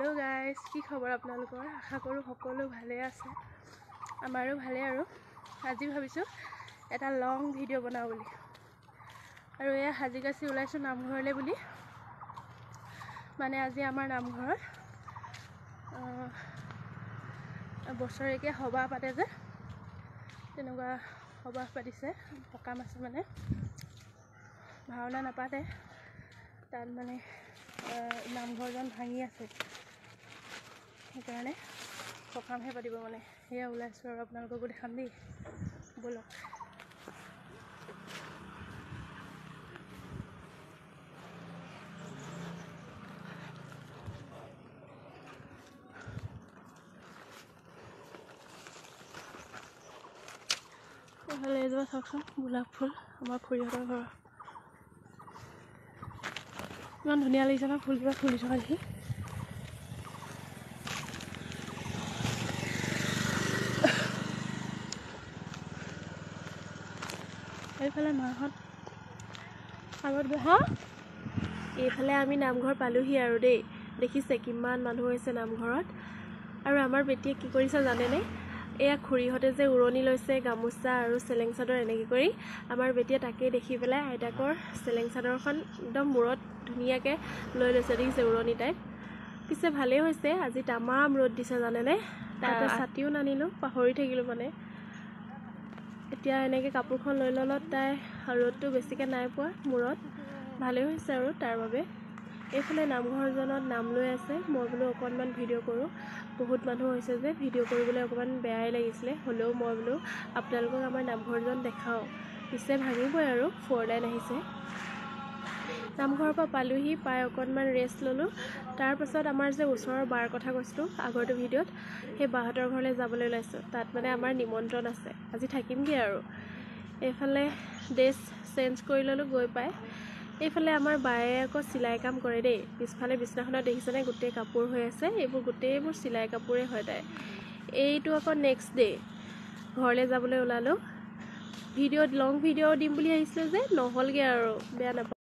hello guys की खबर आपनालोকৰ आशा करू সকলো ভালে আছে আমাৰো ভালে আৰু আজি ভাবিছো এটা লং ভিডিও বনাও বুলি আৰু এয়া হাজিকাছি ওলাইছো নামঘৰলে বুলি মানে আজি আমাৰ নামঘৰত বছৰেকে সভা পাতে যে তেনেকুৱা সভা পাতিছে সকাম আছে মানে ভাওনা নাপাতে তাত মানে নামঘৰজন ভাঙি আছে সেইকাৰণে সকামহে পাতিব মানে সেয়া ওলাইছো আৰু আপোনালোককো দেখাম দেই বলক এইফালে এজোপা চাওকচোন গোলাপ ফুল আমাৰ খুৰীহঁতৰ ঘৰ ইমান ধুনীয়া লাগিছে ন ফুলজোপা ফুলি থকা দেখি এইফালে মাহঁত আগত হা এইফালে আমি নামঘৰ পালোহি আৰু দেই দেখিছে কিমান মানুহ হৈছে নামঘৰত আৰু আমাৰ বেটিয়ে কি কৰিছে জানেনে এয়া খুৰীহঁতে যে উৰণি লৈছে গামোচা আৰু চেলেং চাদৰ এনেকৈ কৰি আমাৰ বেটিয়ে তাকে দেখি পেলাই আইতাকৰ চেলেং চাদৰখন একদম মূৰত ধুনীয়াকৈ লৈ লৈছে দেখিছে উৰণি টাইপ পিছে ভালেই হৈছে আজি তামাম ৰ'দ দিছে জানেনে তাতে ছাতিও নানিলোঁ পাহৰি থাকিলোঁ মানে এতিয়া এনেকৈ কাপোৰখন লৈ ল'লত তাই ৰ'দটো বেছিকৈ নাই পোৱা মূৰত ভালেই হৈছে আৰু তাৰ বাবে এইফালে নামঘৰজনত নাম লৈ আছে মই বোলো অকণমান ভিডিঅ' কৰোঁ বহুত মানুহ হৈছে যে ভিডিঅ' কৰিবলৈ অকণমান বেয়াই লাগিছিলে হ'লেও মই বোলো আপোনালোকক আমাৰ নামঘৰজন দেখাওঁ পিছে ভাঙিবই আৰু 4 লাইন আহিছে নামঘৰৰ পৰা পালোহি পাই অকণমান ৰেষ্ট ল'লোঁ তাৰপাছত আমাৰ যে ওচৰৰ বাৰ কথা কৈছিলোঁ আগৰটো ভিডিঅ'ত সেই বাহঁতৰ ঘৰলৈ যাবলৈ ওলাইছোঁ তাত মানে আমাৰ নিমন্ত্ৰণ আছে আজি থাকিমগৈ আৰু এইফালে ড্ৰেছ চেঞ্জ কৰি ল'লোঁ গৈ পাই এইফালে আমাৰ বায়ে আকৌ চিলাই কাম কৰে দেই পিছফালে বিছনাখনত দেখিছেনে গোটেই কাপোৰ হৈ আছে এইবোৰ গোটেইবোৰ চিলাই কাপোৰে হয় তাই এইটো আকৌ নেক্সট ডে ঘৰলৈ যাবলৈ ওলালোঁ ভিডিঅ'ত লং ভিডিঅ' দিম বুলি আহিছিলোঁ যে নহ'লগৈ আৰু বেয়া নাপাওঁ